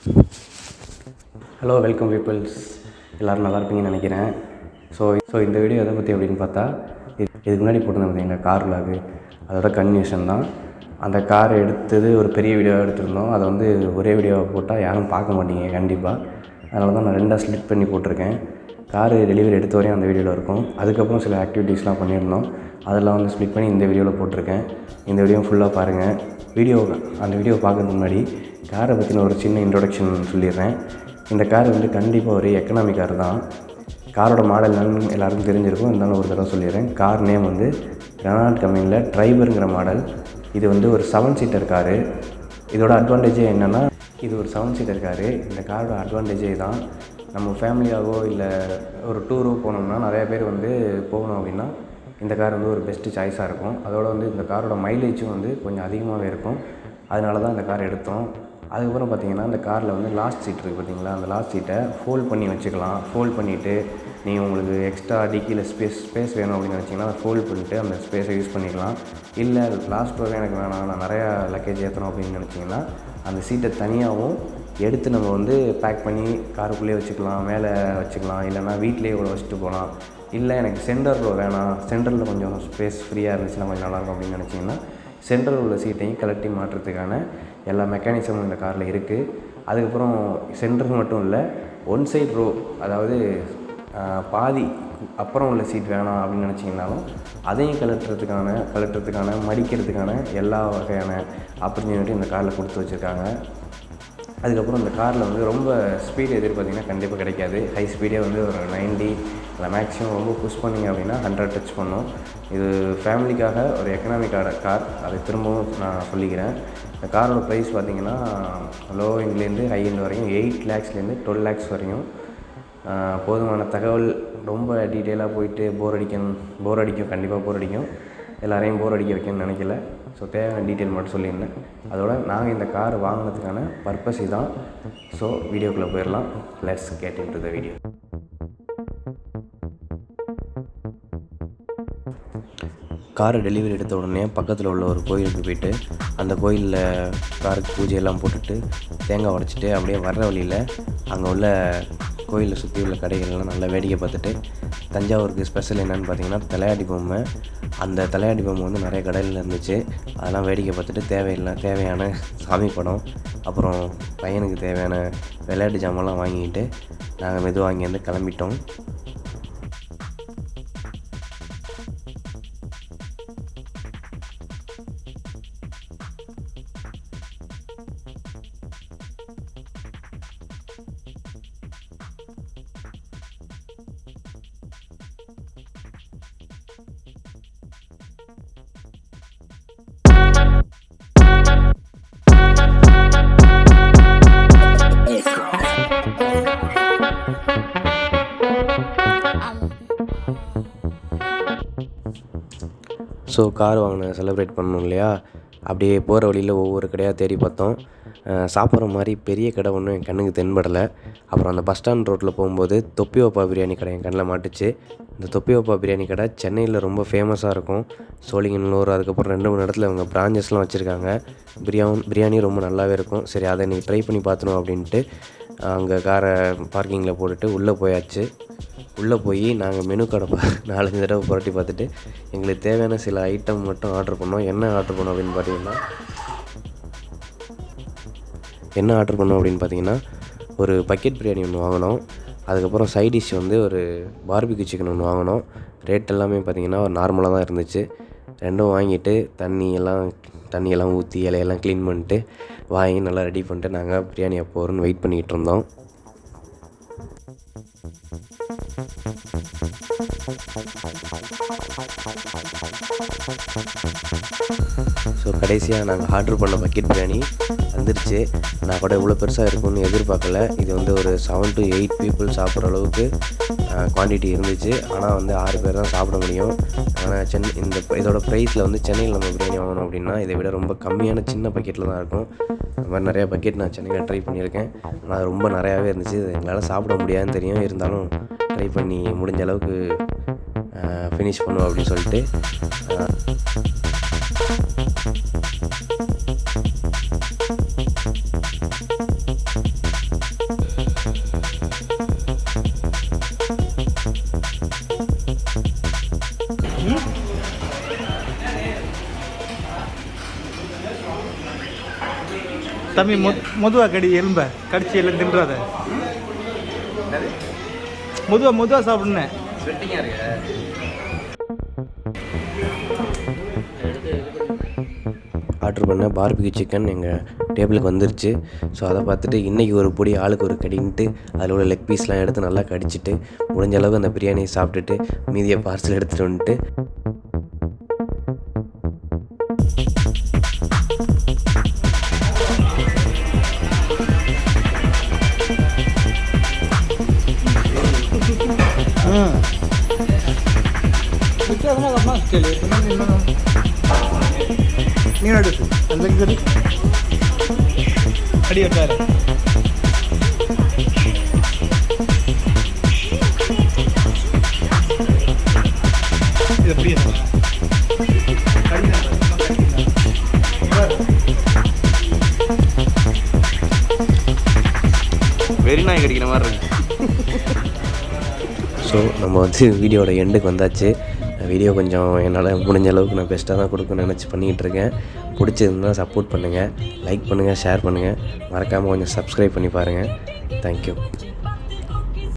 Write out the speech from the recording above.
Hello welcome peoples, எல்லோரும் நல்லா இருப்பீங்கன்னு நினைக்கிறேன். ஸோ இந்த வீடியோ எதை பற்றி அப்படின்னு பார்த்தா, இதுக்கு முன்னாடி போட்டிருந்தேன் எங்கள் கார் விலாகு, அதோட கன்டினியூஷன் தான். அந்த கார் எடுத்தது ஒரு பெரிய வீடியோவாக எடுத்திருந்தோம். அதை வந்து ஒரே வீடியோவை போட்டால் யாரும் பார்க்க மாட்டீங்க கண்டிப்பாக. அதனால தான் நான் 2ஆக ஸ்ப்ளிட் பண்ணி போட்டிருக்கேன். காரு டெலிவரி எடுத்த வரையும் அந்த வீடியோவில் இருக்கும். அதுக்கப்புறம் சில ஆக்டிவிட்டீஸ்லாம் பண்ணியிருந்தோம், அதெல்லாம் வந்து ஸ்ப்ளிட் பண்ணி இந்த வீடியோவில் போட்டிருக்கேன். இந்த வீடியோ ஃபுல்லாக பாருங்கள். அந்த வீடியோ பார்க்கறதுக்கு முன்னாடி காரை பற்றின ஒரு சின்ன இன்ட்ரொடக்ஷன் சொல்லிடுறேன். இந்த கார் வந்து கண்டிப்பாக ஒரு எக்கனாமி கார் தான். காரோட மாடல் என்னன்னு எல்லாருக்கும் தெரிஞ்சிருக்கும், இருந்தாலும் ஒரு தடவை சொல்லிடுறேன். கார் நேம் வந்து ரெனால்ட் கம்பெனியில் ட்ரைபருங்கிற மாடல். இது வந்து ஒரு 7 சீட்டர் காரு. இதோட அட்வான்டேஜே என்னென்னா, இது ஒரு 7 சீட்டர் காரு. இந்த காரோட அட்வான்டேஜே தான், நம்ம ஃபேமிலியாகவோ இல்லை ஒரு டூரோ போனோம்னா நிறையா பேர் வந்து போகணும் அப்படின்னா இந்த கார் வந்து ஒரு பெஸ்ட்டு சாய்ஸாக இருக்கும். அதோடு வந்து இந்த காரோட மைலேஜும் வந்து கொஞ்சம் அதிகமாகவே இருக்கும். அதனால தான் இந்த கார் எடுத்தோம். அதுக்கப்புறம் பார்த்திங்கன்னா, இந்த காரில் வந்து லாஸ்ட் சீட் இருக்குது பார்த்திங்களா, அந்த லாஸ்ட் சீட்டை ஃபோல்ட் பண்ணி வச்சுக்கலாம். ஃபோல்ட் பண்ணிவிட்டு நீங்கள் உங்களுக்கு எக்ஸ்ட்ரா டிக்கியில் ஸ்பேஸ் வேணும் அப்படின்னு நினச்சிங்கன்னா அதை ஃபோல்ட் பண்ணிவிட்டு அந்த ஸ்பேஸை யூஸ் பண்ணிக்கலாம். இல்லை லாஸ்ட் ரோவே எனக்கு வேணாம், நான் நிறையா லக்கேஜ் ஏற்றணும் அப்படின்னு நினச்சிங்கன்னா அந்த சீட்டை தனியாகவும் எடுத்து நம்ம வந்து பேக் பண்ணி காருக்குள்ளேயே வச்சுக்கலாம், மேலே வச்சுக்கலாம், இல்லைனா வீட்டிலேயே கூட வச்சுட்டு போகலாம். இல்லை எனக்கு சென்டர் ரோ வேணாம், சென்டரில் கொஞ்சம் ஸ்பேஸ் ஃப்ரீயாக இருந்துச்சுன்னா கொஞ்சம் நல்லாயிருக்கும் அப்படின்னு நினச்சிங்கன்னா சென்டரில் உள்ள சீட்டையும் கலட்டி மாட்டுறதுக்கான எல்லா மெக்கானிசமும் இந்த காரில் இருக்குது. அதுக்கப்புறம் சென்டர் மட்டும் இல்லை, ஒன் சைட் ரோ, அதாவது பாதி அப்புறம் உள்ள சீட் வேணாம் அப்படின்னு நினச்சிங்கனாலும் அதையும் கலட்டுறதுக்கான மடிக்கிறதுக்கான எல்லா வகையான ஆப்பர்ச்சுனிட்டி இந்த காரில் கொடுத்து வச்சுருக்காங்க. அதுக்கப்புறம் இந்த காரில் வந்து ரொம்ப ஸ்பீடு எதிர்பார்த்திங்கன்னா கண்டிப்பாக கிடைக்காது. ஹை ஸ்பீடே வந்து ஒரு 90 இல்லை மேக்ஸிமம் ரொம்ப புஷ் பண்ணிங்க அப்படின்னா 100 டச் பண்ணும். இது ஃபேமிலிக்காக ஒரு எக்கனாமிக்கான கார், அதை திரும்பவும் நான் சொல்லிக்கிறேன். இந்த காரோட ப்ரைஸ் பார்த்திங்கன்னா லோ எண்ட்லேருந்து ஹை எண்ட் வரையும் 8 lakhsலேருந்து 12 lakhs வரையும். போதுமான தகவல். ரொம்ப டீட்டெயிலாக போயிட்டு போர் அடிக்கும், கண்டிப்பாக போர் அடிக்கும். எல்லாரையும் போர் அடிக்க வைக்கணும்னு நினைக்கல. ஸோ தேவையான டீட்டெயில் மட்டும் சொல்லியிருந்தேன். அதோட நாங்கள் இந்த கார் வாங்கினதுக்கான பர்பஸ் இதுதான். ஸோ வீடியோக்குள்ளே போயிடலாம். Let's get into the video. காரை டெலிவரி எடுத்த உடனே பக்கத்தில் உள்ள ஒரு கோயிலுக்கு போயிட்டு அந்த கோயிலில் காருக்கு பூஜையெல்லாம் போட்டுட்டு தேங்காய் உடைச்சிட்டு அப்படியே வர்ற வழியில் அங்கே உள்ள கோயிலை சுற்றி உள்ள கடைகள்லாம் நல்லா வேடிக்கை பார்த்துட்டு, தஞ்சாவூருக்கு ஸ்பெஷல் என்னென்னு பார்த்தீங்கன்னா தலையாட்டி பொம்மை. அந்த தலையாட்டி பொம்மை வந்து நிறைய கடையில் இருந்துச்சு. அதெல்லாம் வேடிக்கை பார்த்துட்டு தேவையான சாமி படம், அப்புறம் பையனுக்கு தேவையான விளையாட்டு ஜாமான்லாம் வாங்கிக்கிட்டு நாங்கள் மெதுவாக அங்கேருந்து கிளம்பிட்டோம். ஸோ கார் வாங்கின செலிப்ரேட் பண்ணணும் இல்லையா, அப்படியே போகிற வழியில் ஒவ்வொரு கடையாக தேடி பார்த்தோம். சாப்பிட்ற மாதிரி பெரிய கடை ஒன்றும் என் கண்ணுக்கு தென்படலை. அப்புறம் அந்த பஸ் ஸ்டாண்ட் ரோட்டில் போகும்போது தொப்பி வப்பா பிரியாணி கடை என் கண்ணில் மாட்டுச்சு. இந்த தொப்பி வப்பா பிரியாணி கடை சென்னையில் ரொம்ப ஃபேமஸாக இருக்கும். சோழிங்கநல்லூர், அதுக்கப்புறம் 2-3 இடத்துல இவங்க பிரான்ச்சஸ்லாம் வச்சுருக்காங்க. பிரியாணி ரொம்ப நல்லாவே இருக்கும். சரி, அதை இன்றைக்கி ட்ரை பண்ணி பார்த்துணும் அப்படின்ட்டு அங்கே காரை பார்க்கிங்கில் போட்டுட்டு உள்ளே போயாச்சு. உள்ளே போய் நாங்கள் மெனு கடை 4-5 தடவை புரட்டி பார்த்துட்டு எங்களுக்கு தேவையான சில ஐட்டம் மட்டும் ஆர்டர் பண்ணோம். என்ன ஆர்டர் பண்ணோம் அப்படின்னு பார்த்தீங்கன்னா ஒரு பக்கெட் பிரியாணி ஒன்று வாங்கினோம். அதுக்கப்புறம் சைட் டிஷ் வந்து ஒரு பார்பிக்கு சிக்கன் ஒன்று வாங்கினோம். ரேட் எல்லாமே பார்த்திங்கன்னா ஒரு நார்மலாக தான் இருந்துச்சு. ரெண்டும் வாங்கிட்டு தண்ணியெல்லாம் ஊற்றி இலையெல்லாம் க்ளீன் பண்ணிட்டு வாங்கி நல்லா ரெடி பண்ணிட்டு நாங்கள் பிரியாணி எப்போ வரும்னு வெயிட் பண்ணிகிட்டு இருந்தோம். ஸோ கடைசியாக நாங்கள் ஆர்டர் பண்ண பக்கெட் பிரியாணி வந்துருச்சு. நான் கூட இவ்வளோ பெருசாக இருக்கும்னு எதிர்பார்க்கல. இது வந்து ஒரு 7 to 8 people சாப்பிட்ற அளவுக்கு குவான்டிட்டி இருந்துச்சு. ஆனால் வந்து 6 பேர் தான் சாப்பிட முடியும். ஆனால் இதோட ப்ரைஸில் வந்து சென்னையில் நம்ம பிரியாணி வாங்கணும் அப்படின்னா இதை விட ரொம்ப கம்மியான சின்ன பக்கெட்டில் தான் இருக்கும். இந்த மாதிரி நிறையா பக்கெட் நான் சென்னையில் ட்ரை பண்ணியிருக்கேன். ஆனால் அது ரொம்ப நிறையாவே இருந்துச்சு. எங்களால் சாப்பிட முடியாதுன்னு தெரியும், இருந்தாலும் ட்ரை பண்ணி முடிஞ்ச அளவுக்கு ஃபினிஷ் பண்ணுவோம் அப்படின்னு சொல்லிட்டு தம்பி முதுவா கடி எலும்ப கடிச்சு எல்லாம் தின்றாத. முதுவா சாப்பிடுனேன். ஆர்டர் பண்ண பார்பிக்யூ சிக்கன் எங்கள் டேபிளுக்கு வந்துருச்சு. ஸோ அதை பார்த்துட்டு இன்றைக்கி ஒரு பொடி ஆளுக்கு ஒரு கடின்ட்டு அதில் உள்ள லெக் பீஸ்லாம் எடுத்து நல்லா கடிச்சிட்டு முடிஞ்ச அளவுக்கு அந்த பிரியாணியை சாப்பிட்டுட்டு மீதியை பார்சல் எடுத்துகிட்டு வந்துட்டு ನೀನು ಅಡಿಸು ಅಂದರಿ ಅಡಿ ಒಟ್ಟಾರೆ இது அப்படியே வெறி நாய் கடிக்கிற மாதிரி இருக்கு. ஸோ நம்ம வந்து வீடியோட எண்டுக்கு வந்தாச்சு. வீடியோ கொஞ்சம் என்னால் முடிஞ்ச அளவுக்கு நான் பெஸ்ட்டாக தான் கொடுக்கணும்னு நினச்சி பண்ணிகிட்ருக்கேன். பிடிச்சிருந்தால் சப்போர்ட் பண்ணுங்கள், லைக் பண்ணுங்கள், ஷேர் பண்ணுங்கள், மறக்காமல் கொஞ்சம் சப்ஸ்கிரைப் பண்ணி பாருங்கள். தேங்க்யூ.